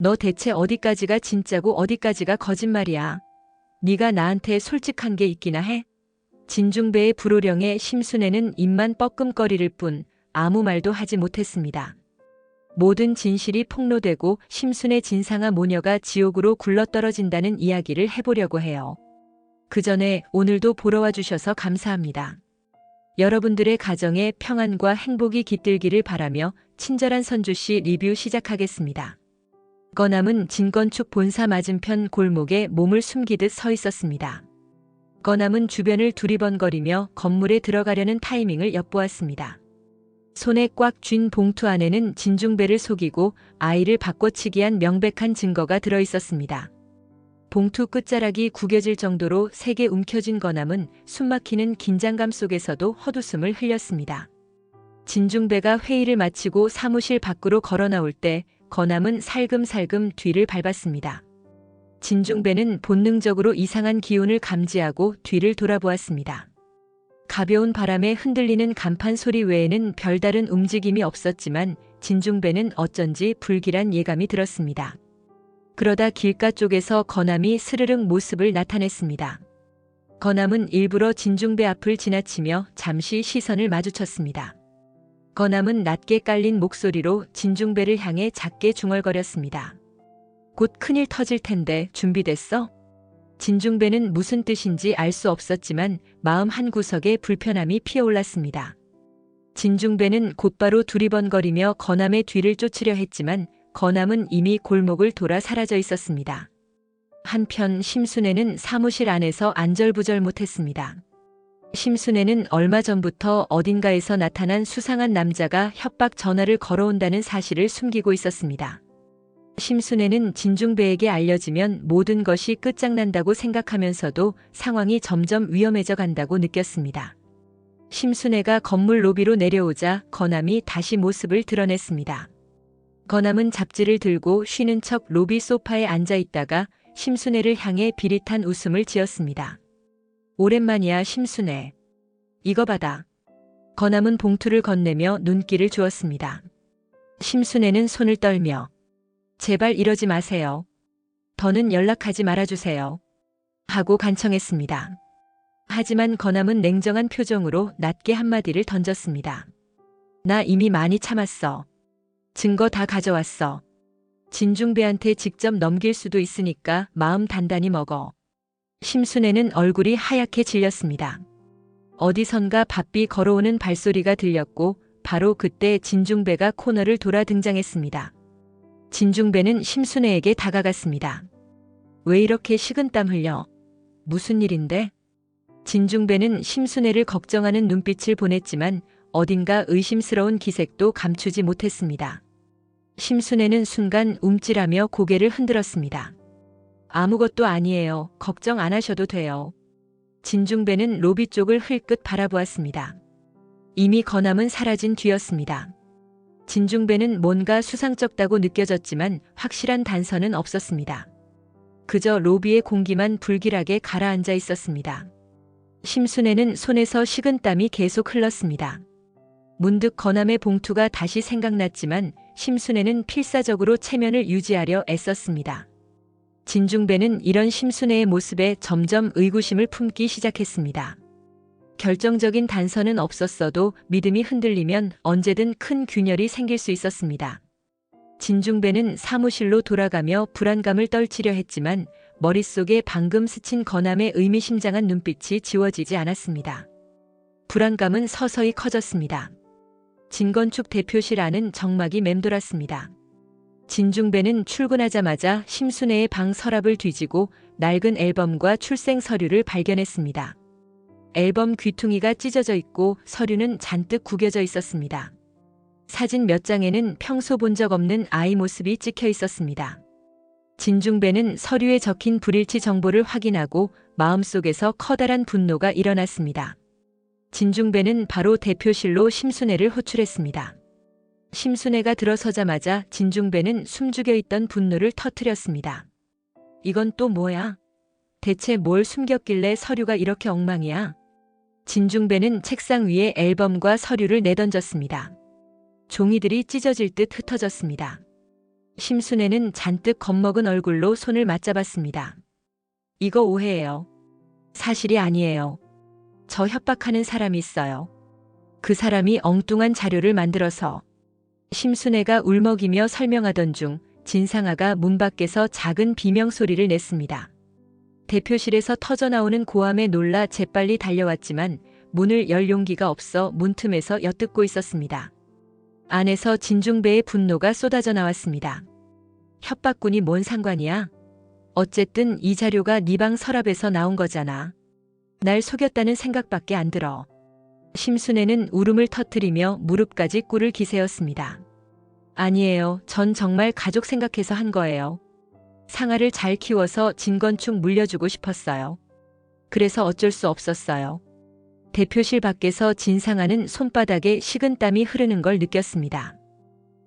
너 대체 어디까지가 진짜고 어디까지가 거짓말이야? 네가 나한테 솔직한 게 있기나 해? 진중배의 불호령에 심순애는 입만 뻐끔거릴 뿐 아무 말도 하지 못했습니다. 모든 진실이 폭로되고 심순애 진상아 모녀가 지옥으로 굴러떨어진다는 이야기를 해보려고 해요. 그 전에 오늘도 보러 와주셔서 감사합니다. 여러분들의 가정에 평안과 행복이 깃들기를 바라며 친절한 선주씨 리뷰 시작하겠습니다. 건암은 진건축 본사 맞은편 골목에 몸을 숨기듯 서 있었습니다. 건암은 주변을 두리번거리며 건물에 들어가려는 타이밍을 엿보았습니다. 손에 꽉 쥔 봉투 안에는 진중배를 속이고 아이를 바꿔치기한 명백한 증거가 들어있었습니다. 봉투 끝자락이 구겨질 정도로 세게 움켜쥔 건암은 숨막히는 긴장감 속에서도 헛웃음을 흘렸습니다. 진중배가 회의를 마치고 사무실 밖으로 걸어 나올 때 건암은 살금살금 뒤를 밟았습니다. 진중배는 본능적으로 이상한 기운을 감지하고 뒤를 돌아보았습니다. 가벼운 바람에 흔들리는 간판 소리 외에는 별다른 움직임이 없었지만 진중배는 어쩐지 불길한 예감이 들었습니다. 그러다 길가 쪽에서 건암이 스르륵 모습을 나타냈습니다. 건암은 일부러 진중배 앞을 지나치며 잠시 시선을 마주쳤습니다. 건암은 낮게 깔린 목소리로 진중배를 향해 작게 중얼거렸습니다. 곧 큰일 터질 텐데 준비됐어? 진중배는 무슨 뜻인지 알 수 없었지만 마음 한구석에 불편함이 피어올랐습니다. 진중배는 곧바로 두리번거리며 건암의 뒤를 쫓으려 했지만 건암은 이미 골목을 돌아 사라져 있었습니다. 한편 심순애는 사무실 안에서 안절부절 못했습니다. 심순애는 얼마 전부터 어딘가에서 나타난 수상한 남자가 협박 전화를 걸어온다는 사실을 숨기고 있었습니다. 심순애는 진중배에게 알려지면 모든 것이 끝장난다고 생각하면서도 상황이 점점 위험해져 간다고 느꼈습니다. 심순애가 건물 로비로 내려오자 건암이 다시 모습을 드러냈습니다. 건암은 잡지를 들고 쉬는 척 로비 소파에 앉아 있다가 심순애를 향해 비릿한 웃음을 지었습니다. 오랜만이야 심순애. 이거 받아. 건암은 봉투를 건네며 눈길을 주었습니다. 심순애는 손을 떨며 제발 이러지 마세요. 더는 연락하지 말아주세요. 하고 간청했습니다. 하지만 건암은 냉정한 표정으로 낮게 한마디를 던졌습니다. 나 이미 많이 참았어. 증거 다 가져왔어. 진중배한테 직접 넘길 수도 있으니까 마음 단단히 먹어. 심순애는 얼굴이 하얗게 질렸습니다. 어디선가 바삐 걸어오는 발소리가 들렸고 바로 그때 진중배가 코너를 돌아 등장했습니다. 진중배는 심순애에게 다가갔습니다. 왜 이렇게 식은땀 흘려? 무슨 일인데? 진중배는 심순애를 걱정하는 눈빛을 보냈지만 어딘가 의심스러운 기색도 감추지 못했습니다. 심순애는 순간 움찔하며 고개를 흔들었습니다. 아무것도 아니에요. 걱정 안 하셔도 돼요. 진중배는 로비 쪽을 흘끗 바라보았습니다. 이미 건암은 사라진 뒤였습니다. 진중배는 뭔가 수상쩍다고 느껴졌지만 확실한 단서는 없었습니다. 그저 로비의 공기만 불길하게 가라앉아 있었습니다. 심순애는 손에서 식은땀이 계속 흘렀습니다. 문득 건암의 봉투가 다시 생각났지만 심순애는 필사적으로 체면을 유지하려 애썼습니다. 진중배는 이런 심순애의 모습에 점점 의구심을 품기 시작했습니다. 결정적인 단서는 없었어도 믿음이 흔들리면 언제든 큰 균열이 생길 수 있었습니다. 진중배는 사무실로 돌아가며 불안감을 떨치려 했지만 머릿속에 방금 스친 건암의 의미심장한 눈빛이 지워지지 않았습니다. 불안감은 서서히 커졌습니다. 진건축 대표실 안은 정막이 맴돌았습니다. 진중배는 출근하자마자 심순애의 방 서랍을 뒤지고 낡은 앨범과 출생 서류를 발견했습니다. 앨범 귀퉁이가 찢어져 있고 서류는 잔뜩 구겨져 있었습니다. 사진 몇 장에는 평소 본 적 없는 아이 모습이 찍혀 있었습니다. 진중배는 서류에 적힌 불일치 정보를 확인하고 마음속에서 커다란 분노가 일어났습니다. 진중배는 바로 대표실로 심순애를 호출했습니다. 심순애가 들어서자마자 진중배는 숨죽여 있던 분노를 터뜨렸습니다. 이건 또 뭐야? 대체 뭘 숨겼길래 서류가 이렇게 엉망이야? 진중배는 책상 위에 앨범과 서류를 내던졌습니다. 종이들이 찢어질 듯 흩어졌습니다. 심순애는 잔뜩 겁먹은 얼굴로 손을 맞잡았습니다. 이거 오해예요. 사실이 아니에요. 저 협박하는 사람이 있어요. 그 사람이 엉뚱한 자료를 만들어서. 심순애가 울먹이며 설명하던 중 진상아가 문 밖에서 작은 비명 소리를 냈습니다. 대표실에서 터져나오는 고함에 놀라 재빨리 달려왔지만 문을 열 용기가 없어 문틈에서 엿듣고 있었습니다. 안에서 진중배의 분노가 쏟아져 나왔습니다. 협박꾼이 뭔 상관이야? 어쨌든 이 자료가 네 방 서랍에서 나온 거잖아. 날 속였다는 생각밖에 안 들어. 심순애는 울음을 터뜨리며 무릎까지 꿇을 기세였습니다. 아니에요. 전 정말 가족 생각해서 한 거예요. 상아를 잘 키워서 진건축 물려주고 싶었어요. 그래서 어쩔 수 없었어요. 대표실 밖에서 진상아는 손바닥에 식은땀이 흐르는 걸 느꼈습니다.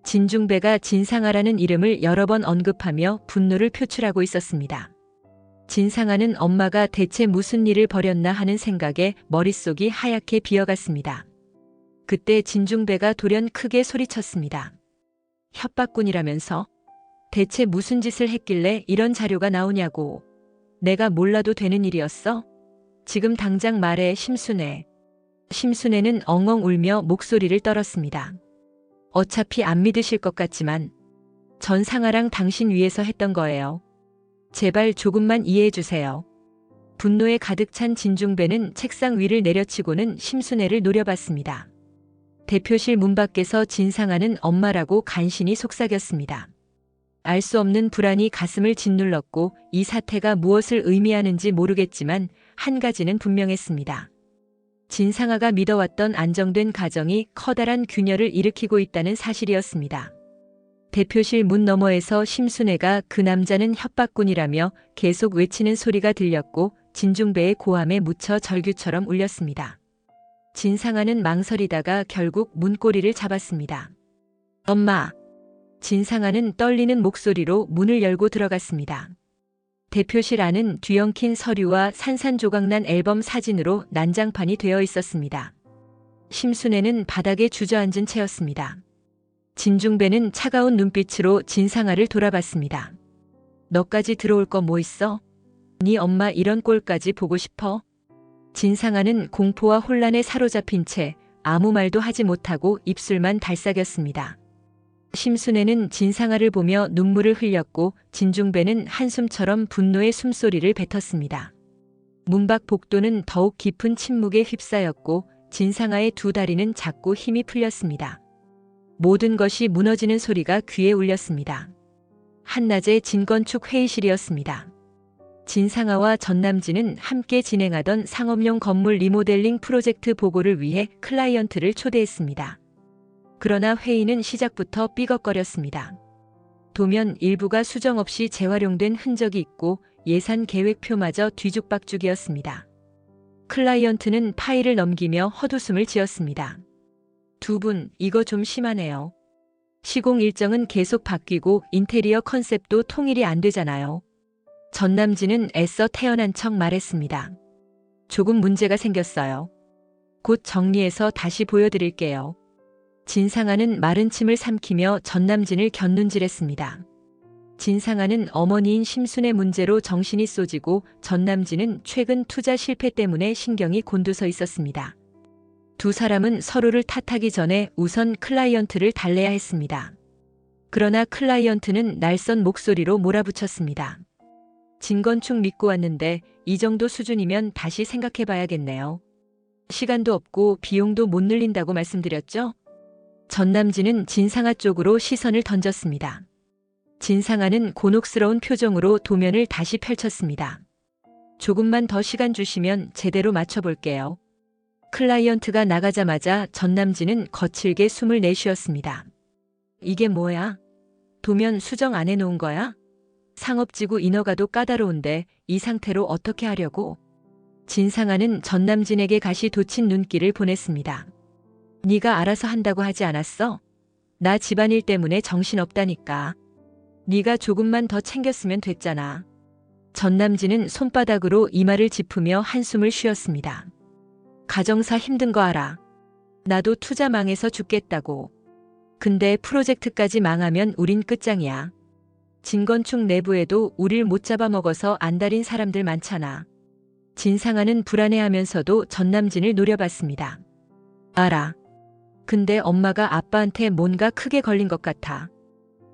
진중배가 진상아라는 이름을 여러 번 언급하며 분노를 표출하고 있었습니다. 진상아는 엄마가 대체 무슨 일을 벌였나 하는 생각에 머릿속이 하얗게 비어갔습니다. 그때 진중배가 돌연 크게 소리쳤습니다. 협박꾼이라면서? 대체 무슨 짓을 했길래 이런 자료가 나오냐고. 내가 몰라도 되는 일이었어? 지금 당장 말해, 심순애. 심순애는 엉엉 울며 목소리를 떨었습니다. 어차피 안 믿으실 것 같지만 전 상아랑 당신 위해서 했던 거예요. 제발 조금만 이해해 주세요. 분노에 가득 찬 진중배는 책상 위를 내려치고는 심순애를 노려봤습니다. 대표실 문 밖에서 진상아는 엄마라고 간신히 속삭였습니다. 알 수 없는 불안이 가슴을 짓눌렀고 이 사태가 무엇을 의미하는지 모르겠지만 한 가지는 분명했습니다. 진상아가 믿어왔던 안정된 가정이 커다란 균열을 일으키고 있다는 사실이었습니다. 대표실 문 너머에서 심순애가 그 남자는 협박꾼이라며 계속 외치는 소리가 들렸고 진중배의 고함에 묻혀 절규처럼 울렸습니다. 진상아는 망설이다가 결국 문고리를 잡았습니다. 엄마! 진상아는 떨리는 목소리로 문을 열고 들어갔습니다. 대표실 안은 뒤엉킨 서류와 산산조각난 앨범 사진으로 난장판이 되어 있었습니다. 심순애는 바닥에 주저앉은 채였습니다. 진중배는 차가운 눈빛으로 진상아를 돌아봤습니다. 너까지 들어올 거 뭐 있어? 네 엄마 이런 꼴까지 보고 싶어? 진상아는 공포와 혼란에 사로잡힌 채 아무 말도 하지 못하고 입술만 달싹였습니다. 심순애는 진상아를 보며 눈물을 흘렸고 진중배는 한숨처럼 분노의 숨소리를 뱉었습니다. 문 밖 복도는 더욱 깊은 침묵에 휩싸였고 진상아의 두 다리는 자꾸 힘이 풀렸습니다. 모든 것이 무너지는 소리가 귀에 울렸습니다. 한낮의 진건축 회의실이었습니다. 진상아와 전남진은 함께 진행하던 상업용 건물 리모델링 프로젝트 보고를 위해 클라이언트를 초대했습니다. 그러나 회의는 시작부터 삐걱거렸습니다. 도면 일부가 수정 없이 재활용된 흔적이 있고 예산 계획표마저 뒤죽박죽이었습니다. 클라이언트는 파일을 넘기며 헛웃음을 지었습니다. 두 분, 이거 좀 심하네요. 시공 일정은 계속 바뀌고 인테리어 컨셉도 통일이 안 되잖아요. 전남진은 애써 태연한 척 말했습니다. 조금 문제가 생겼어요. 곧 정리해서 다시 보여드릴게요. 진상아는 마른 침을 삼키며 전남진을 곁눈질했습니다. 진상아는 어머니인 심순의 문제로 정신이 쏘지고 전남진은 최근 투자 실패 때문에 신경이 곤두서 있었습니다. 두 사람은 서로를 탓하기 전에 우선 클라이언트를 달래야 했습니다. 그러나 클라이언트는 날선 목소리로 몰아붙였습니다. 진건축 믿고 왔는데 이 정도 수준이면 다시 생각해봐야겠네요. 시간도 없고 비용도 못 늘린다고 말씀드렸죠? 전남진은 진상아 쪽으로 시선을 던졌습니다. 진상아는 곤혹스러운 표정으로 도면을 다시 펼쳤습니다. 조금만 더 시간 주시면 제대로 맞춰볼게요. 클라이언트가 나가자마자 전남진은 거칠게 숨을 내쉬었습니다. 이게 뭐야? 도면 수정 안 해놓은 거야? 상업지구 인허가도 까다로운데 이 상태로 어떻게 하려고? 진상아는 전남진에게 가시 돋친 눈길을 보냈습니다. 네가 알아서 한다고 하지 않았어? 나 집안일 때문에 정신없다니까. 네가 조금만 더 챙겼으면 됐잖아. 전남진은 손바닥으로 이마를 짚으며 한숨을 쉬었습니다. 가정사 힘든 거 알아. 나도 투자 망해서 죽겠다고. 근데 프로젝트까지 망하면 우린 끝장이야. 진건축 내부에도 우릴 못 잡아먹어서 안달인 사람들 많잖아. 진상아는 불안해하면서도 전남진을 노려봤습니다. 알아. 근데 엄마가 아빠한테 뭔가 크게 걸린 것 같아.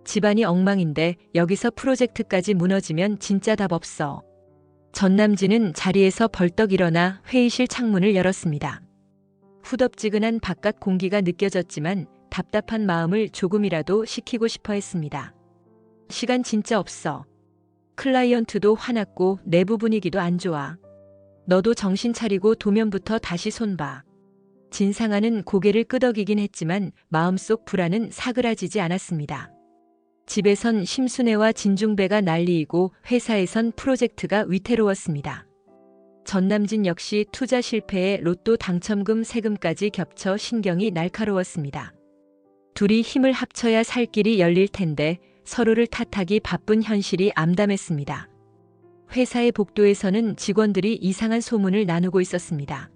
집안이 엉망인데 여기서 프로젝트까지 무너지면 진짜 답 없어. 전남진은 자리에서 벌떡 일어나 회의실 창문을 열었습니다. 후덥지근한 바깥 공기가 느껴졌지만 답답한 마음을 조금이라도 식히고 싶어 했습니다. 시간 진짜 없어. 클라이언트도 화났고 내부 분위기도 안 좋아. 너도 정신 차리고 도면부터 다시 손봐. 진상아는 고개를 끄덕이긴 했지만 마음속 불안은 사그라지지 않았습니다. 집에선 심순애와 진중배가 난리이고 회사에선 프로젝트가 위태로웠습니다. 전남진 역시 투자 실패에 로또 당첨금 세금까지 겹쳐 신경이 날카로웠습니다. 둘이 힘을 합쳐야 살 길이 열릴 텐데 서로를 탓하기 바쁜 현실이 암담했습니다. 회사의 복도에서는 직원들이 이상한 소문을 나누고 있었습니다.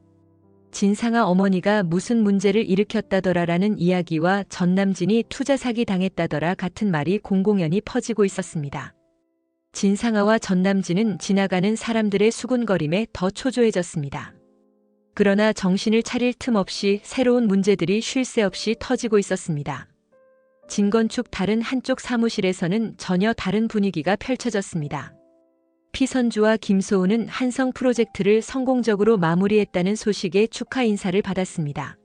진상아 어머니가 무슨 문제를 일으켰다더라라는 이야기와 전남진이 투자 사기 당했다더라 같은 말이 공공연히 퍼지고 있었습니다. 진상아와 전남진은 지나가는 사람들의 수군거림에 더 초조해졌습니다. 그러나 정신을 차릴 틈 없이 새로운 문제들이 쉴 새 없이 터지고 있었습니다. 진건축 다른 한쪽 사무실에서는 전혀 다른 분위기가 펼쳐졌습니다. 피선주와 김소우는 한성 프로젝트를 성공적으로 마무리했다는 소식에 축하 인사를 받았습니다.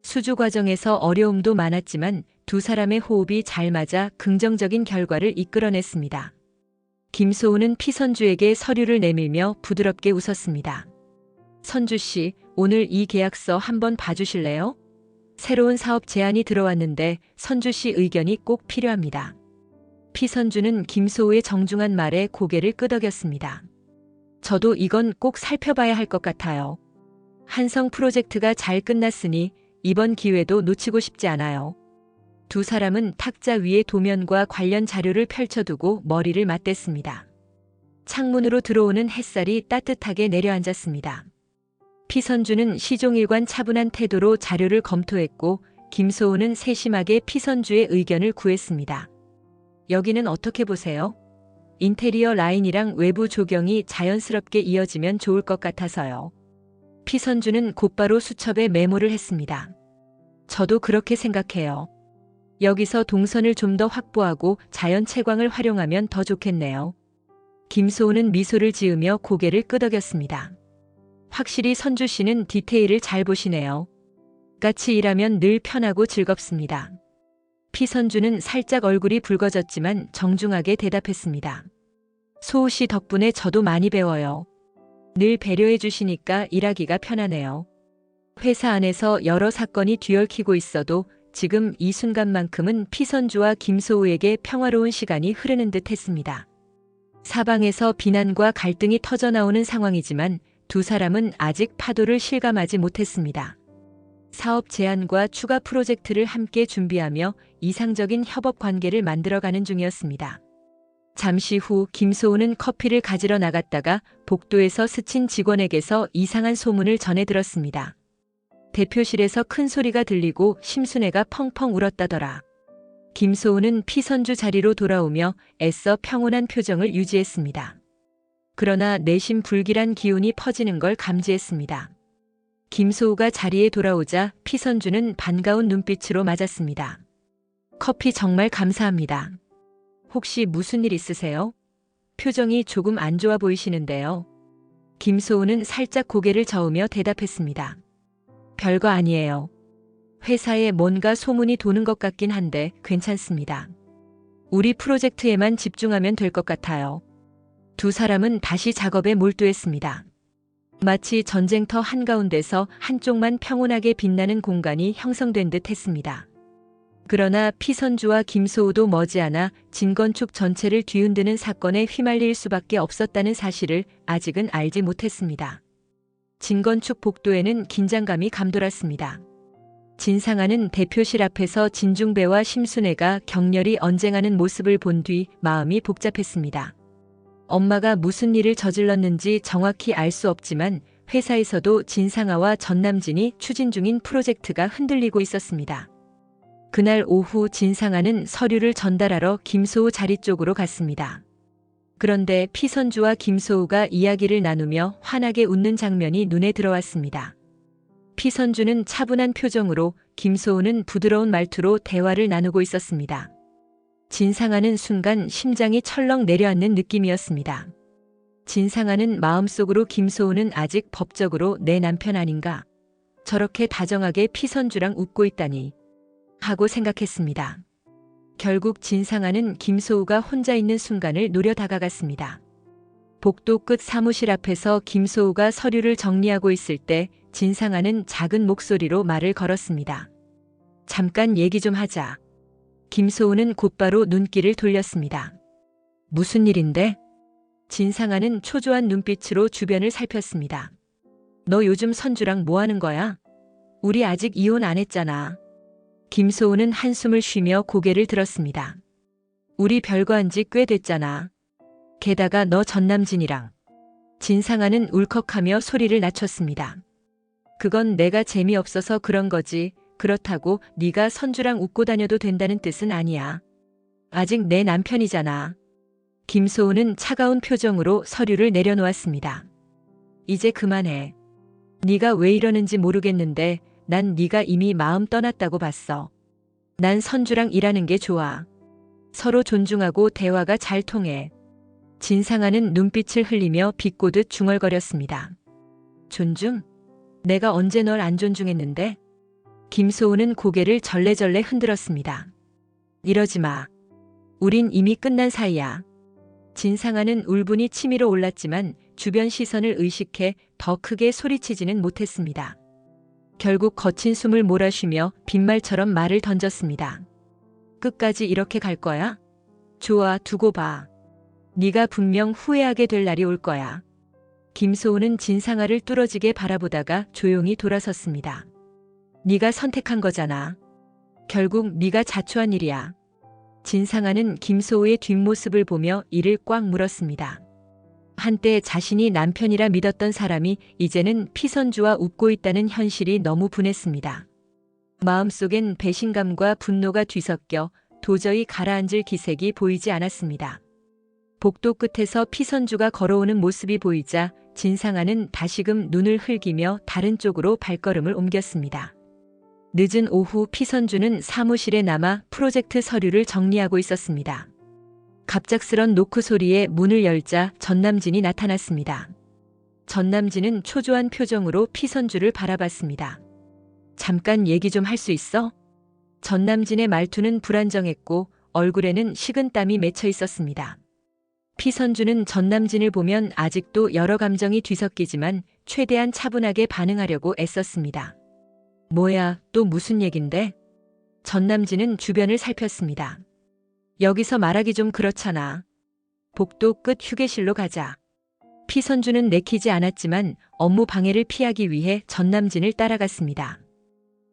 수주 과정에서 어려움도 많았지만 두 사람의 호흡이 잘 맞아 긍정적인 결과를 이끌어냈습니다. 김소우는 피선주에게 서류를 내밀며 부드럽게 웃었습니다. 선주 씨, 오늘 이 계약서 한번 봐주실래요? 새로운 사업 제안이 들어왔는데 선주 씨 의견이 꼭 필요합니다. 피선주는 김소우의 정중한 말에 고개를 끄덕였습니다. 저도 이건 꼭 살펴봐야 할 것 같아요. 한성 프로젝트가 잘 끝났으니 이번 기회도 놓치고 싶지 않아요. 두 사람은 탁자 위에 도면과 관련 자료를 펼쳐두고 머리를 맞댔습니다. 창문으로 들어오는 햇살이 따뜻하게 내려앉았습니다. 피선주는 시종일관 차분한 태도로 자료를 검토했고 김소우는 세심하게 피선주의 의견을 구했습니다. 여기는 어떻게 보세요? 인테리어 라인이랑 외부 조경이 자연스럽게 이어지면 좋을 것 같아서요. 피선주는 곧바로 수첩에 메모를 했습니다. 저도 그렇게 생각해요. 여기서 동선을 좀 더 확보하고 자연 채광을 활용하면 더 좋겠네요. 김소우는 미소를 지으며 고개를 끄덕였습니다. 확실히 선주 씨는 디테일을 잘 보시네요. 같이 일하면 늘 편하고 즐겁습니다. 피선주는 살짝 얼굴이 붉어졌지만 정중하게 대답했습니다. 소우 씨 덕분에 저도 많이 배워요. 늘 배려해 주시니까 일하기가 편하네요. 회사 안에서 여러 사건이 뒤얽히고 있어도 지금 이 순간만큼은 피선주와 김소우에게 평화로운 시간이 흐르는 듯 했습니다. 사방에서 비난과 갈등이 터져나오는 상황이지만 두 사람은 아직 파도를 실감하지 못했습니다. 사업 제안과 추가 프로젝트를 함께 준비하며 이상적인 협업 관계를 만들어가는 중이었습니다. 잠시 후 김소우는 커피를 가지러 나갔다가 복도에서 스친 직원에게서 이상한 소문을 전해 들었습니다. 대표실에서 큰 소리가 들리고 심순애가 펑펑 울었다더라. 김소우는 피선주 자리로 돌아오며 애써 평온한 표정을 유지했습니다. 그러나 내심 불길한 기운이 퍼지는 걸 감지했습니다. 김소우가 자리에 돌아오자 피선주는 반가운 눈빛으로 맞았습니다. 커피 정말 감사합니다. 혹시 무슨 일 있으세요? 표정이 조금 안 좋아 보이시는데요. 김소우는 살짝 고개를 저으며 대답했습니다. 별거 아니에요. 회사에 뭔가 소문이 도는 것 같긴 한데 괜찮습니다. 우리 프로젝트에만 집중하면 될 것 같아요. 두 사람은 다시 작업에 몰두했습니다. 마치 전쟁터 한가운데서 한쪽만 평온하게 빛나는 공간이 형성된 듯 했습니다. 그러나 피선주와 김소우도 머지않아 진건축 전체를 뒤흔드는 사건에 휘말릴 수밖에 없었다는 사실을 아직은 알지 못했습니다. 진건축 복도에는 긴장감이 감돌았습니다. 진상아는 대표실 앞에서 진중배와 심순애가 격렬히 언쟁하는 모습을 본 뒤 마음이 복잡했습니다. 엄마가 무슨 일을 저질렀는지 정확히 알 수 없지만 회사에서도 진상아와 전남진이 추진 중인 프로젝트가 흔들리고 있었습니다. 그날 오후 진상아는 서류를 전달하러 김소우 자리 쪽으로 갔습니다. 그런데 피선주와 김소우가 이야기를 나누며 환하게 웃는 장면이 눈에 들어왔습니다. 피선주는 차분한 표정으로, 김소우는 부드러운 말투로 대화를 나누고 있었습니다. 진상아는 순간 심장이 철렁 내려앉는 느낌이었습니다. 진상아는 마음속으로 김소우는 아직 법적으로 내 남편 아닌가? 저렇게 다정하게 피선주랑 웃고 있다니 하고 생각했습니다. 결국 진상아는 김소우가 혼자 있는 순간을 노려 다가갔습니다. 복도 끝 사무실 앞에서 김소우가 서류를 정리하고 있을 때 진상아는 작은 목소리로 말을 걸었습니다. 잠깐 얘기 좀 하자. 김소우는 곧바로 눈길을 돌렸습니다. 무슨 일인데? 진상아는 초조한 눈빛으로 주변을 살폈습니다. 너 요즘 선주랑 뭐 하는 거야? 우리 아직 이혼 안 했잖아. 김소우는 한숨을 쉬며 고개를 들었습니다. 우리 별거 한 지 꽤 됐잖아. 게다가 너 전남진이랑. 진상아는 울컥하며 소리를 낮췄습니다. 그건 내가 재미없어서 그런 거지. 그렇다고 네가 선주랑 웃고 다녀도 된다는 뜻은 아니야. 아직 내 남편이잖아. 김소우는 차가운 표정으로 서류를 내려놓았습니다. 이제 그만해. 네가 왜 이러는지 모르겠는데 난 네가 이미 마음 떠났다고 봤어. 난 선주랑 일하는 게 좋아. 서로 존중하고 대화가 잘 통해. 진상아는 눈빛을 흘리며 비꼬듯 중얼거렸습니다. 존중? 내가 언제 널 안 존중했는데? 김소우는 고개를 절레절레 흔들었습니다. 이러지 마. 우린 이미 끝난 사이야. 진상아는 울분이 치밀어 올랐지만 주변 시선을 의식해 더 크게 소리치지는 못했습니다. 결국 거친 숨을 몰아쉬며 빈말처럼 말을 던졌습니다. 끝까지 이렇게 갈 거야? 좋아, 두고 봐. 네가 분명 후회하게 될 날이 올 거야. 김소우는 진상아를 뚫어지게 바라보다가 조용히 돌아섰습니다. 네가 선택한 거잖아. 결국 네가 자초한 일이야. 진상아는 김소우의 뒷모습을 보며 이를 꽉 물었습니다. 한때 자신이 남편이라 믿었던 사람이 이제는 피선주와 웃고 있다는 현실이 너무 분했습니다. 마음속엔 배신감과 분노가 뒤섞여 도저히 가라앉을 기색이 보이지 않았습니다. 복도 끝에서 피선주가 걸어오는 모습이 보이자 진상아는 다시금 눈을 흘기며 다른 쪽으로 발걸음을 옮겼습니다. 늦은 오후 피선주는 사무실에 남아 프로젝트 서류를 정리하고 있었습니다. 갑작스런 노크 소리에 문을 열자 전남진이 나타났습니다. 전남진은 초조한 표정으로 피선주를 바라봤습니다. 잠깐 얘기 좀 할 수 있어? 전남진의 말투는 불안정했고 얼굴에는 식은땀이 맺혀 있었습니다. 피선주는 전남진을 보면 아직도 여러 감정이 뒤섞이지만 최대한 차분하게 반응하려고 애썼습니다. 뭐야, 또 무슨 얘긴데? 전남진은 주변을 살폈습니다. 여기서 말하기 좀 그렇잖아. 복도 끝 휴게실로 가자. 피선주는 내키지 않았지만 업무 방해를 피하기 위해 전남진을 따라갔습니다.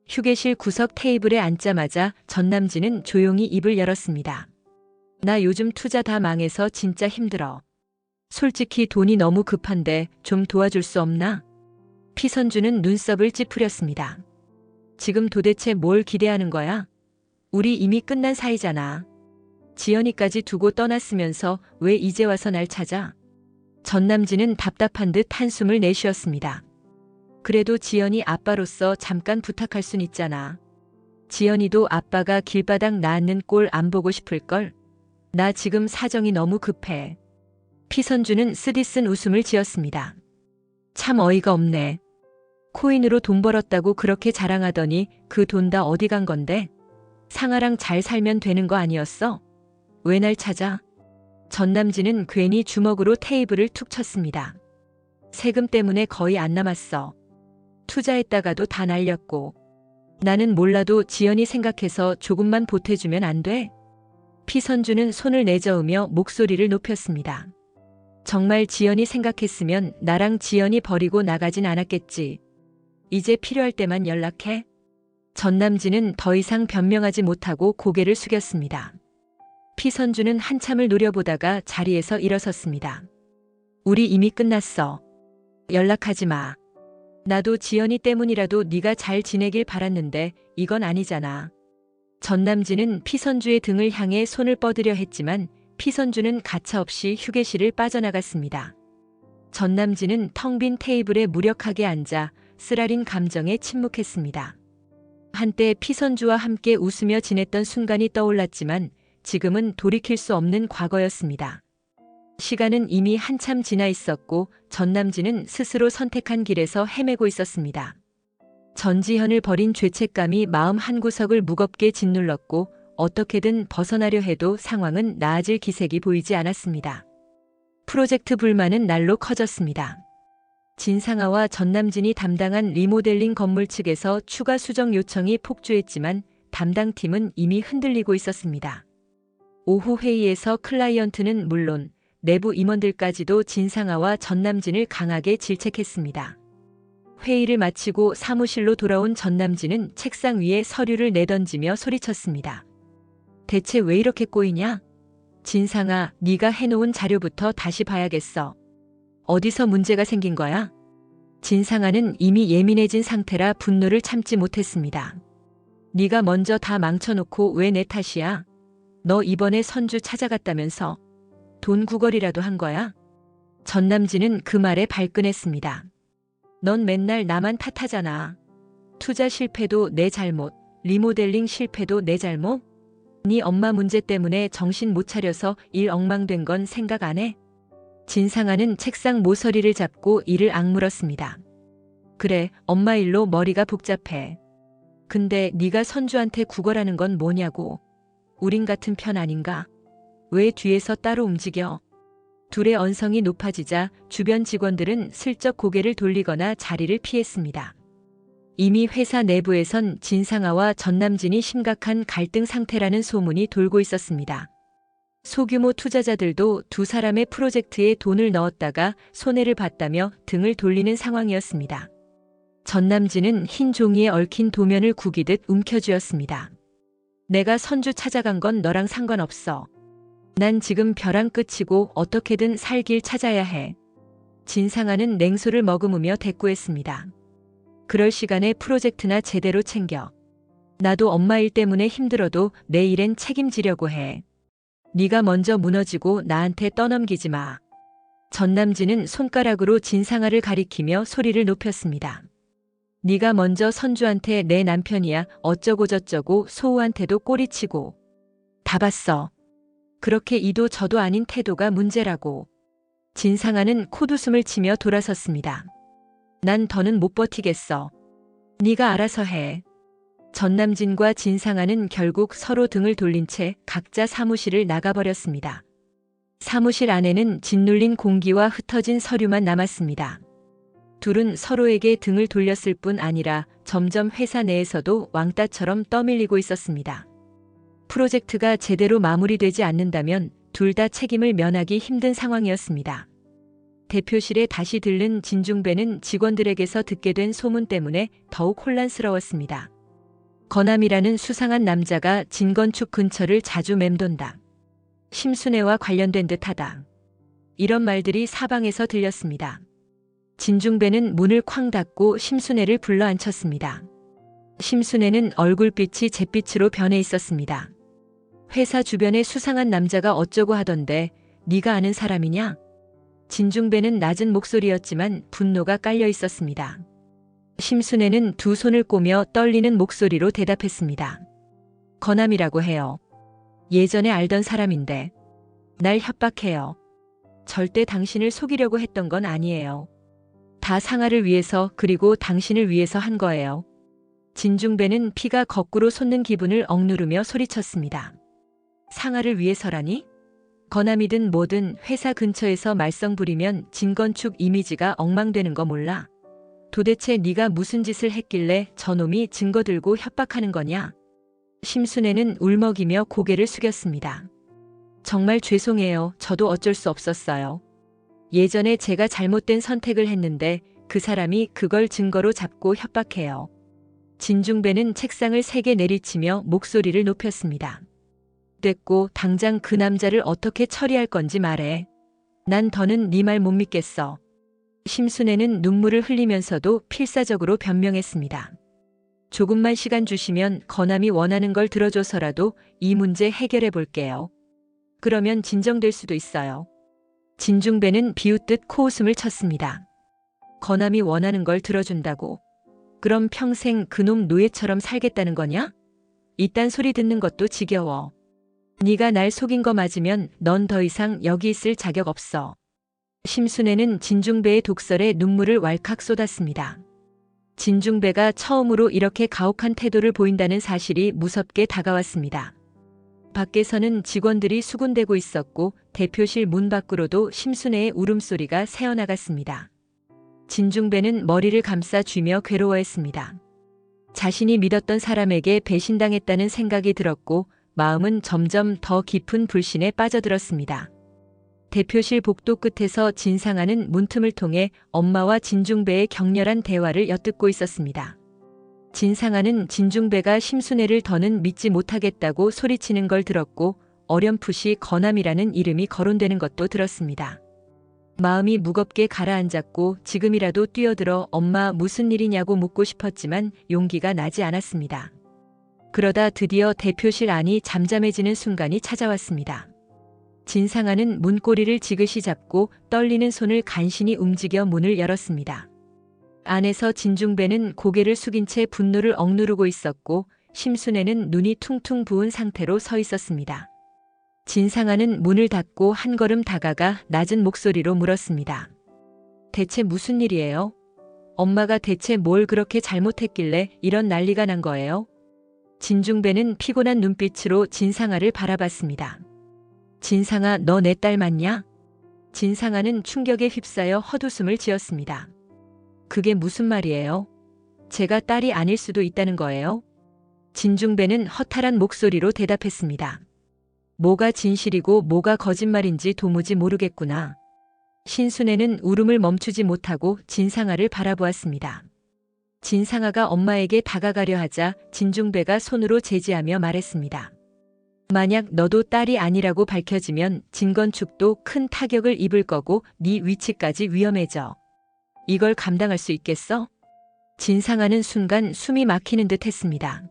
휴게실 구석 테이블에 앉자마자 전남진은 조용히 입을 열었습니다. 나 요즘 투자 다 망해서 진짜 힘들어. 솔직히 돈이 너무 급한데 좀 도와줄 수 없나? 피선주는 눈썹을 찌푸렸습니다. 지금 도대체 뭘 기대하는 거야? 우리 이미 끝난 사이잖아. 지연이까지 두고 떠났으면서 왜 이제 와서 날 찾아? 전남진은 답답한 듯 한숨을 내쉬었습니다. 그래도 지연이 아빠로서 잠깐 부탁할 순 있잖아. 지연이도 아빠가 길바닥 나앉는 꼴 안 보고 싶을걸? 나 지금 사정이 너무 급해. 피선주는 쓰디쓴 웃음을 지었습니다. 참 어이가 없네. 코인으로 돈 벌었다고 그렇게 자랑하더니 그 돈 다 어디 간 건데? 상아랑 잘 살면 되는 거 아니었어? 왜 날 찾아? 전남진은 괜히 주먹으로 테이블을 툭 쳤습니다. 세금 때문에 거의 안 남았어. 투자했다가도 다 날렸고. 나는 몰라도 지연이 생각해서 조금만 보태주면 안 돼? 피선주는 손을 내저으며 목소리를 높였습니다. 정말 지연이 생각했으면 나랑 지연이 버리고 나가진 않았겠지. 이제 필요할 때만 연락해. 전남진은 더 이상 변명하지 못하고 고개를 숙였습니다. 피선주는 한참을 노려보다가 자리에서 일어섰습니다. 우리 이미 끝났어. 연락하지 마. 나도 지연이 때문이라도 네가 잘 지내길 바랐는데 이건 아니잖아. 전남진은 피선주의 등을 향해 손을 뻗으려 했지만 피선주는 가차없이 휴게실을 빠져나갔습니다. 전남진은 텅 빈 테이블에 무력하게 앉아 쓰라린 감정에 침묵했습니다. 한때 피선주와 함께 웃으며 지냈던 순간이 떠올랐지만 지금은 돌이킬 수 없는 과거였습니다. 시간은 이미 한참 지나 있었고 전남진은 스스로 선택한 길에서 헤매고 있었습니다. 전지현을 버린 죄책감이 마음 한구석을 무겁게 짓눌렀고 어떻게든 벗어나려 해도 상황은 나아질 기색이 보이지 않았습니다. 프로젝트 불만은 날로 커졌습니다. 진상아와 전남진이 담당한 리모델링 건물 측에서 추가 수정 요청이 폭주했지만 담당팀은 이미 흔들리고 있었습니다. 오후 회의에서 클라이언트는 물론 내부 임원들까지도 진상아와 전남진을 강하게 질책했습니다. 회의를 마치고 사무실로 돌아온 전남진은 책상 위에 서류를 내던지며 소리쳤습니다. 대체 왜 이렇게 꼬이냐? 진상아, 네가 해놓은 자료부터 다시 봐야겠어. 어디서 문제가 생긴 거야? 진상아는 이미 예민해진 상태라 분노를 참지 못했습니다. 네가 먼저 다 망쳐놓고 왜 내 탓이야? 너 이번에 선주 찾아갔다면서 돈 구걸이라도 한 거야? 전남진은 그 말에 발끈했습니다. 넌 맨날 나만 탓하잖아. 투자 실패도 내 잘못, 리모델링 실패도 내 잘못? 네 엄마 문제 때문에 정신 못 차려서 일 엉망된 건 생각 안 해? 진상아는 책상 모서리를 잡고 이를 악물었습니다. 그래, 엄마 일로 머리가 복잡해. 근데 네가 선주한테 구걸하는 건 뭐냐고. 우린 같은 편 아닌가? 왜 뒤에서 따로 움직여? 둘의 언성이 높아지자 주변 직원들은 슬쩍 고개를 돌리거나 자리를 피했습니다. 이미 회사 내부에선 진상아와 전남진이 심각한 갈등 상태라는 소문이 돌고 있었습니다. 소규모 투자자들도 두 사람의 프로젝트에 돈을 넣었다가 손해를 봤다며 등을 돌리는 상황이었습니다. 전남진은 흰 종이에 얽힌 도면을 구기듯 움켜쥐었습니다. 내가 선주 찾아간 건 너랑 상관없어. 난 지금 벼랑 끝이고 어떻게든 살 길 찾아야 해. 진상아는 냉소를 머금으며 대꾸했습니다. 그럴 시간에 프로젝트나 제대로 챙겨. 나도 엄마 일 때문에 힘들어도 내 일엔 책임지려고 해. 네가 먼저 무너지고 나한테 떠넘기지 마. 전남진은 손가락으로 진상아를 가리키며 소리를 높였습니다. 네가 먼저 선주한테 내 남편이야 어쩌고 저쩌고 소우한테도 꼬리치고. 다 봤어. 그렇게 이도 저도 아닌 태도가 문제라고. 진상아는 콧웃음을 치며 돌아섰습니다. 난 더는 못 버티겠어. 네가 알아서 해. 전남진과 진상아는 결국 서로 등을 돌린 채 각자 사무실을 나가버렸습니다. 사무실 안에는 짓눌린 공기와 흩어진 서류만 남았습니다. 둘은 서로에게 등을 돌렸을 뿐 아니라 점점 회사 내에서도 왕따처럼 떠밀리고 있었습니다. 프로젝트가 제대로 마무리되지 않는다면 둘 다 책임을 면하기 힘든 상황이었습니다. 대표실에 다시 들른 진중배는 직원들에게서 듣게 된 소문 때문에 더욱 혼란스러웠습니다. 거남이라는 수상한 남자가 진건축 근처를 자주 맴돈다. 심순애와 관련된 듯하다. 이런 말들이 사방에서 들렸습니다. 진중배는 문을 쾅 닫고 심순애를 불러 앉혔습니다. 심순애는 얼굴빛이 잿빛으로 변해 있었습니다. 회사 주변에 수상한 남자가 어쩌고 하던데 네가 아는 사람이냐? 진중배는 낮은 목소리였지만 분노가 깔려 있었습니다. 심순애는 두 손을 꼬며 떨리는 목소리로 대답했습니다. 거남이라고 해요. 예전에 알던 사람인데 날 협박해요. 절대 당신을 속이려고 했던 건 아니에요. 다 상아를 위해서 그리고 당신을 위해서 한 거예요. 진중배는 피가 거꾸로 솟는 기분을 억누르며 소리쳤습니다. 상아를 위해서라니? 거남이든 뭐든 회사 근처에서 말썽 부리면 진건축 이미지가 엉망되는 거 몰라? 도대체 네가 무슨 짓을 했길래 저놈이 증거 들고 협박하는 거냐? 심순애는 울먹이며 고개를 숙였습니다. 정말 죄송해요. 저도 어쩔 수 없었어요. 예전에 제가 잘못된 선택을 했는데 그 사람이 그걸 증거로 잡고 협박해요. 진중배는 책상을 세게 내리치며 목소리를 높였습니다. 됐고 당장 그 남자를 어떻게 처리할 건지 말해. 난 더는 네 말 못 믿겠어. 심순애는 눈물을 흘리면서도 필사적으로 변명했습니다. 조금만 시간 주시면 건암이 원하는 걸 들어줘서라도 이 문제 해결해 볼게요. 그러면 진정될 수도 있어요. 진중배는 비웃듯 코웃음을 쳤습니다. 건암이 원하는 걸 들어준다고? 그럼 평생 그놈 노예처럼 살겠다는 거냐? 이딴 소리 듣는 것도 지겨워. 네가 날 속인 거 맞으면 넌 더 이상 여기 있을 자격 없어. 심순애는 진중배의 독설에 눈물을 왈칵 쏟았습니다. 진중배가 처음으로 이렇게 가혹한 태도를 보인다는 사실이 무섭게 다가왔습니다. 밖에서는 직원들이 수군대고 있었고 대표실 문 밖으로도 심순애의 울음소리가 새어나갔습니다. 진중배는 머리를 감싸 쥐며 괴로워했습니다. 자신이 믿었던 사람에게 배신당했다는 생각이 들었고 마음은 점점 더 깊은 불신에 빠져들었습니다. 대표실 복도 끝에서 진상아는 문틈을 통해 엄마와 진중배의 격렬한 대화를 엿듣고 있었습니다. 진상아는 진중배가 심순애를 더는 믿지 못하겠다고 소리치는 걸 들었고 어렴풋이 건암이라는 이름이 거론되는 것도 들었습니다. 마음이 무겁게 가라앉았고 지금이라도 뛰어들어 엄마 무슨 일이냐고 묻고 싶었지만 용기가 나지 않았습니다. 그러다 드디어 대표실 안이 잠잠해지는 순간이 찾아왔습니다. 진상아는 문고리를 지그시 잡고 떨리는 손을 간신히 움직여 문을 열었습니다. 안에서 진중배는 고개를 숙인 채 분노를 억누르고 있었고 심순애는 눈이 퉁퉁 부은 상태로 서 있었습니다. 진상아는 문을 닫고 한 걸음 다가가 낮은 목소리로 물었습니다. 대체 무슨 일이에요? 엄마가 대체 뭘 그렇게 잘못했길래 이런 난리가 난 거예요? 진중배는 피곤한 눈빛으로 진상아를 바라봤습니다. 진상아, 너 내 딸 맞냐? 진상아는 충격에 휩싸여 헛웃음을 지었습니다. 그게 무슨 말이에요? 제가 딸이 아닐 수도 있다는 거예요? 진중배는 허탈한 목소리로 대답했습니다. 뭐가 진실이고 뭐가 거짓말인지 도무지 모르겠구나. 신순애는 울음을 멈추지 못하고 진상아를 바라보았습니다. 진상아가 엄마에게 다가가려 하자 진중배가 손으로 제지하며 말했습니다. 만약 너도 딸이 아니라고 밝혀지면 진건축도 큰 타격을 입을 거고 네 위치까지 위험해져. 이걸 감당할 수 있겠어? 진상아는 순간 숨이 막히는 듯 했습니다.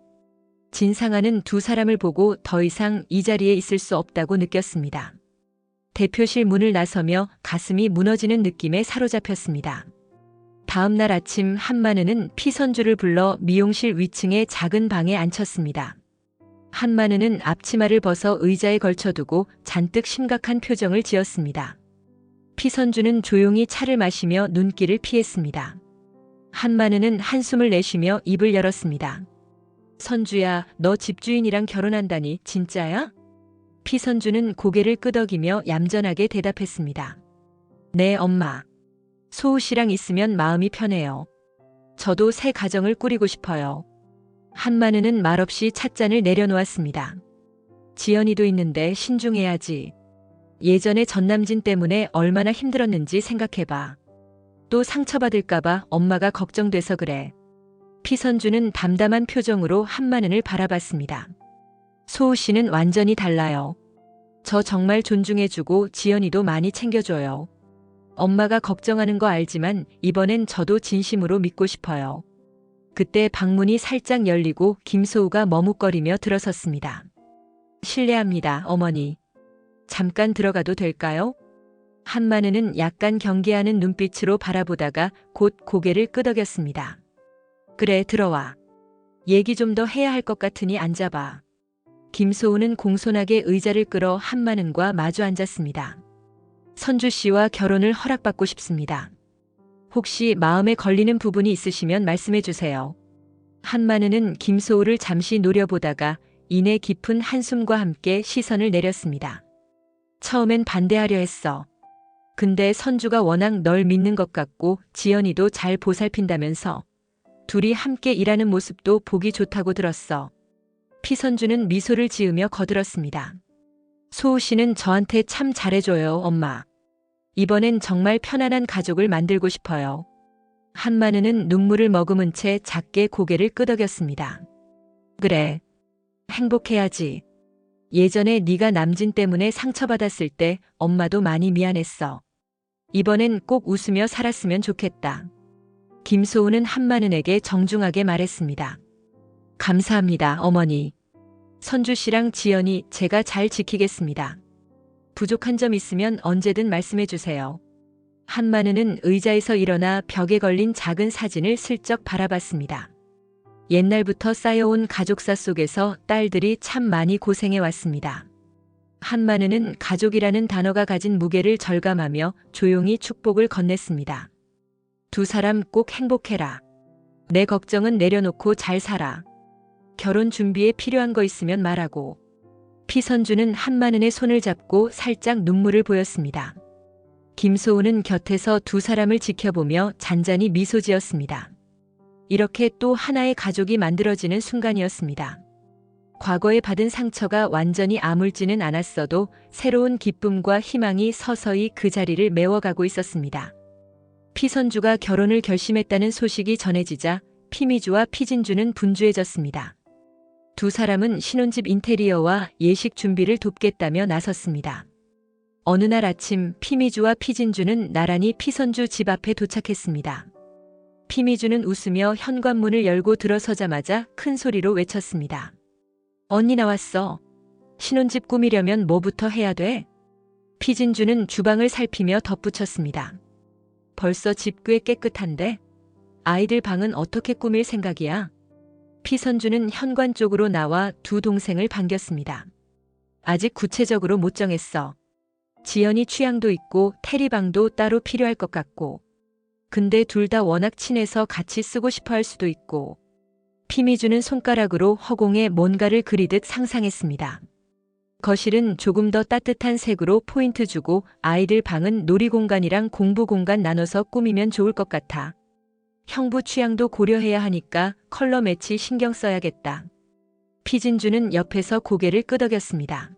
진상아는 두 사람을 보고 더 이상 이 자리에 있을 수 없다고 느꼈습니다. 대표실 문을 나서며 가슴이 무너지는 느낌에 사로잡혔습니다. 다음 날 아침 한마느는 피선주를 불러 미용실 위층의 작은 방에 앉혔습니다. 한마느는 앞치마를 벗어 의자에 걸쳐두고 잔뜩 심각한 표정을 지었습니다. 피선주는 조용히 차를 마시며 눈길을 피했습니다. 한마느는 한숨을 내쉬며 입을 열었습니다. 선주야, 너 집주인이랑 결혼한다니 진짜야? 피선주는 고개를 끄덕이며 얌전하게 대답했습니다. 네, 엄마. 소우 씨랑 있으면 마음이 편해요. 저도 새 가정을 꾸리고 싶어요. 한마느는 말없이 찻잔을 내려놓았습니다. 지연이도 있는데 신중해야지. 예전에 전남진 때문에 얼마나 힘들었는지 생각해봐. 또 상처받을까봐 엄마가 걱정돼서 그래. 피선주는 담담한 표정으로 한마느를 바라봤습니다. 소우 씨는 완전히 달라요. 저 정말 존중해주고 지연이도 많이 챙겨줘요. 엄마가 걱정하는 거 알지만 이번엔 저도 진심으로 믿고 싶어요. 그때 방문이 살짝 열리고 김소우가 머뭇거리며 들어섰습니다. 실례합니다, 어머니. 잠깐 들어가도 될까요? 한마느는 약간 경계하는 눈빛으로 바라보다가 곧 고개를 끄덕였습니다. 그래, 들어와. 얘기 좀 더 해야 할 것 같으니 앉아봐. 김소우는 공손하게 의자를 끌어 한마는과 마주 앉았습니다. 선주 씨와 결혼을 허락받고 싶습니다. 혹시 마음에 걸리는 부분이 있으시면 말씀해 주세요. 한마느는 김소우를 잠시 노려보다가 이내 깊은 한숨과 함께 시선을 내렸습니다. 처음엔 반대하려 했어. 근데 선주가 워낙 널 믿는 것 같고 지연이도 잘 보살핀다면서 둘이 함께 일하는 모습도 보기 좋다고 들었어. 피선주는 미소를 지으며 거들었습니다. 소우 씨는 저한테 참 잘해줘요, 엄마. 이번엔 정말 편안한 가족을 만들고 싶어요. 한마느는 눈물을 머금은 채 작게 고개를 끄덕였습니다. 그래. 행복해야지. 예전에 네가 남진 때문에 상처받았을 때 엄마도 많이 미안했어. 이번엔 꼭 웃으며 살았으면 좋겠다. 김소우는 한마느에게 정중하게 말했습니다. 감사합니다, 어머니. 선주 씨랑 지연이 제가 잘 지키겠습니다. 부족한 점 있으면 언제든 말씀해 주세요. 한마누는 의자에서 일어나 벽에 걸린 작은 사진을 슬쩍 바라봤습니다. 옛날부터 쌓여온 가족사 속에서 딸들이 참 많이 고생해 왔습니다. 한마누는 가족이라는 단어가 가진 무게를 절감하며 조용히 축복을 건넸습니다. 두 사람 꼭 행복해라. 내 걱정은 내려놓고 잘 살아. 결혼 준비에 필요한 거 있으면 말하고. 피선주는 한마누의 손을 잡고 살짝 눈물을 보였습니다. 김소우는 곁에서 두 사람을 지켜보며 잔잔히 미소 지었습니다. 이렇게 또 하나의 가족이 만들어지는 순간이었습니다. 과거에 받은 상처가 완전히 아물지는 않았어도 새로운 기쁨과 희망이 서서히 그 자리를 메워가고 있었습니다. 피선주가 결혼을 결심했다는 소식이 전해지자 피미주와 피진주는 분주해졌습니다. 두 사람은 신혼집 인테리어와 예식 준비를 돕겠다며 나섰습니다. 어느 날 아침 피미주와 피진주는 나란히 피선주 집 앞에 도착했습니다. 피미주는 웃으며 현관문을 열고 들어서자마자 큰 소리로 외쳤습니다. 언니 나왔어. 신혼집 꾸미려면 뭐부터 해야 돼? 피진주는 주방을 살피며 덧붙였습니다. 벌써 집 꽤 깨끗한데? 아이들 방은 어떻게 꾸밀 생각이야? 피선주는 현관 쪽으로 나와 두 동생을 반겼습니다. 아직 구체적으로 못 정했어. 지연이 취향도 있고 테리방도 따로 필요할 것 같고. 근데 둘 다 워낙 친해서 같이 쓰고 싶어 할 수도 있고. 피미주는 손가락으로 허공에 뭔가를 그리듯 상상했습니다. 거실은 조금 더 따뜻한 색으로 포인트 주고 아이들 방은 놀이공간이랑 공부공간 나눠서 꾸미면 좋을 것 같아. 형부 취향도 고려해야 하니까 컬러 매치 신경 써야겠다. 피진주는 옆에서 고개를 끄덕였습니다.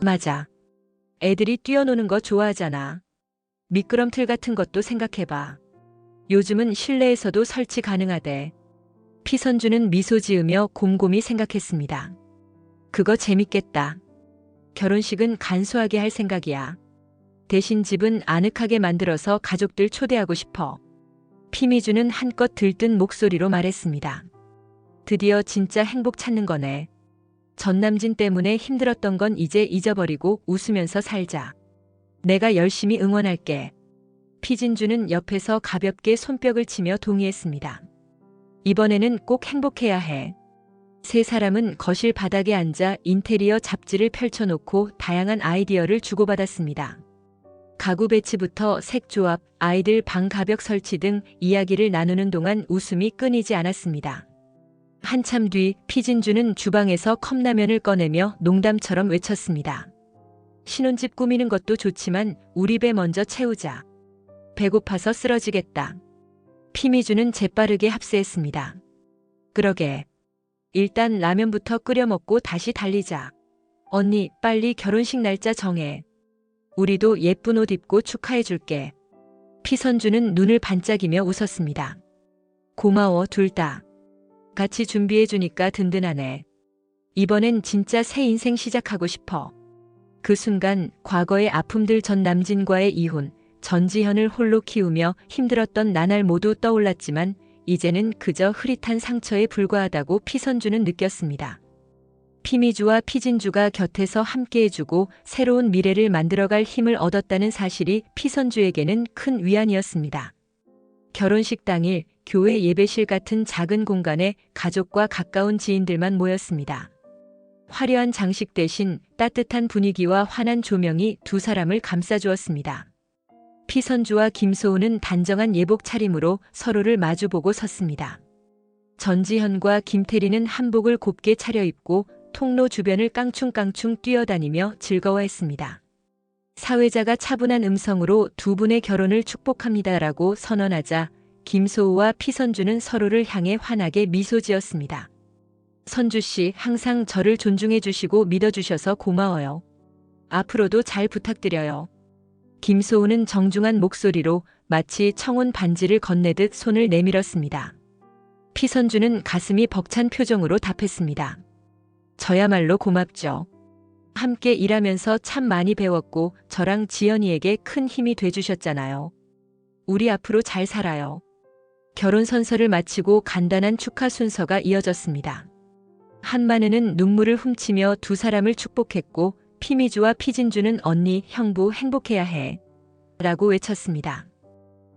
맞아. 애들이 뛰어노는 거 좋아하잖아. 미끄럼틀 같은 것도 생각해봐. 요즘은 실내에서도 설치 가능하대. 피선주는 미소 지으며 곰곰이 생각했습니다. 그거 재밌겠다. 결혼식은 간소하게 할 생각이야. 대신 집은 아늑하게 만들어서 가족들 초대하고 싶어. 피미주는 한껏 들뜬 목소리로 말했습니다. 드디어 진짜 행복 찾는 거네. 전남진 때문에 힘들었던 건 이제 잊어버리고 웃으면서 살자. 내가 열심히 응원할게. 피진주는 옆에서 가볍게 손뼉을 치며 동의했습니다. 이번에는 꼭 행복해야 해. 세 사람은 거실 바닥에 앉아 인테리어 잡지를 펼쳐놓고 다양한 아이디어를 주고받았습니다. 가구 배치부터 색 조합, 아이들 방 가벽 설치 등 이야기를 나누는 동안 웃음이 끊이지 않았습니다. 한참 뒤 피진주는 주방에서 컵라면을 꺼내며 농담처럼 외쳤습니다. 신혼집 꾸미는 것도 좋지만 우리 배 먼저 채우자. 배고파서 쓰러지겠다. 피미주는 재빠르게 합세했습니다. 그러게. 일단 라면부터 끓여 먹고 다시 달리자. 언니, 빨리 결혼식 날짜 정해. 우리도 예쁜 옷 입고 축하해 줄게. 피선주는 눈을 반짝이며 웃었습니다. 고마워, 둘 다. 같이 준비해 주니까 든든하네. 이번엔 진짜 새 인생 시작하고 싶어. 그 순간 과거의 아픔들 전 남진과의 이혼, 전지현을 홀로 키우며 힘들었던 나날 모두 떠올랐지만 이제는 그저 흐릿한 상처에 불과하다고 피선주는 느꼈습니다. 피미주와 피진주가 곁에서 함께해주고 새로운 미래를 만들어갈 힘을 얻었다는 사실이 피선주에게는 큰 위안이었습니다. 결혼식 당일 교회 예배실 같은 작은 공간에 가족과 가까운 지인들만 모였습니다. 화려한 장식 대신 따뜻한 분위기와 환한 조명이 두 사람을 감싸주었습니다. 피선주와 김소우는 단정한 예복 차림으로 서로를 마주보고 섰습니다. 전지현과 김태리는 한복을 곱게 차려입고 통로 주변을 깡충깡충 뛰어다니며 즐거워했습니다. 사회자가 차분한 음성으로 두 분의 결혼을 축복합니다라고 선언하자 김소우와 피선주는 서로를 향해 환하게 미소 지었습니다. 선주 씨, 항상 저를 존중해 주시고 믿어주셔서 고마워요. 앞으로도 잘 부탁드려요. 김소우는 정중한 목소리로 마치 청혼 반지를 건네듯 손을 내밀었습니다. 피선주는 가슴이 벅찬 표정으로 답했습니다. 저야말로 고맙죠. 함께 일하면서 참 많이 배웠고 저랑 지연이에게 큰 힘이 돼주셨잖아요. 우리 앞으로 잘 살아요. 결혼 선서를 마치고 간단한 축하 순서가 이어졌습니다. 한마느는 눈물을 훔치며 두 사람을 축복했고 피미주와 피진주는 언니, 형부 행복해야 해 라고 외쳤습니다.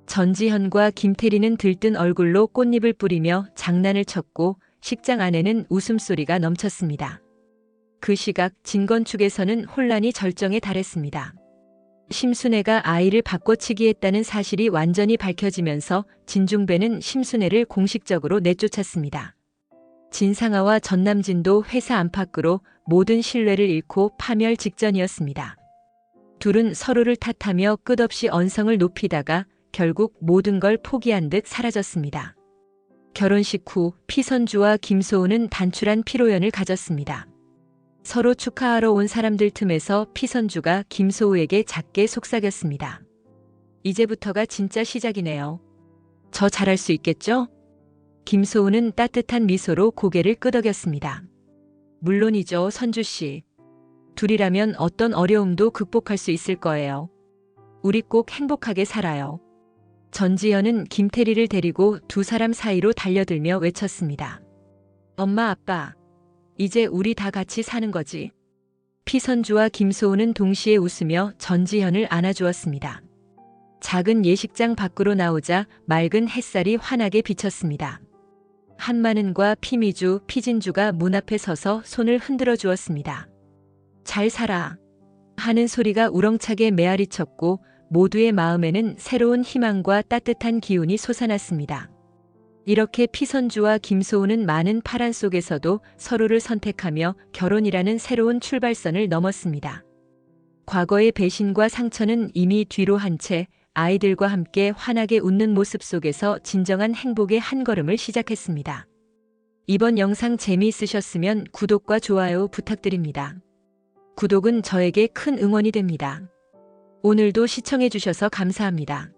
전지현과 김태리는 들뜬 얼굴로 꽃잎을 뿌리며 장난을 쳤고 식장 안에는 웃음소리가 넘쳤습니다. 그 시각 진건축에서는 혼란이 절정에 달했습니다. 심순애가 아이를 바꿔치기 했다는 사실이 완전히 밝혀지면서 진중배는 심순애를 공식적으로 내쫓았습니다. 진상아와 전남진도 회사 안팎으로 모든 신뢰를 잃고 파멸 직전이었습니다. 둘은 서로를 탓하며 끝없이 언성을 높이다가 결국 모든 걸 포기한 듯 사라졌습니다. 결혼식 후 피선주와 김소우는 단출한 피로연을 가졌습니다. 서로 축하하러 온 사람들 틈에서 피선주가 김소우에게 작게 속삭였습니다. 이제부터가 진짜 시작이네요. 저 잘할 수 있겠죠? 김소우는 따뜻한 미소로 고개를 끄덕였습니다. 물론이죠, 선주씨. 둘이라면 어떤 어려움도 극복할 수 있을 거예요. 우리 꼭 행복하게 살아요. 전지현은 김태리를 데리고 두 사람 사이로 달려들며 외쳤습니다. 엄마, 아빠, 이제 우리 다 같이 사는 거지. 피선주와 김소우는 동시에 웃으며 전지현을 안아주었습니다. 작은 예식장 밖으로 나오자 맑은 햇살이 환하게 비쳤습니다. 한마는과 피미주, 피진주가 문 앞에 서서 손을 흔들어 주었습니다. 잘 살아 하는 소리가 우렁차게 메아리쳤고 모두의 마음에는 새로운 희망과 따뜻한 기운이 솟아났습니다. 이렇게 피선주와 김소우는 많은 파란 속에서도 서로를 선택하며 결혼이라는 새로운 출발선을 넘었습니다. 과거의 배신과 상처는 이미 뒤로 한 채 아이들과 함께 환하게 웃는 모습 속에서 진정한 행복의 한 걸음을 시작했습니다. 이번 영상 재미있으셨으면 구독과 좋아요 부탁드립니다. 구독은 저에게 큰 응원이 됩니다. 오늘도 시청해주셔서 감사합니다.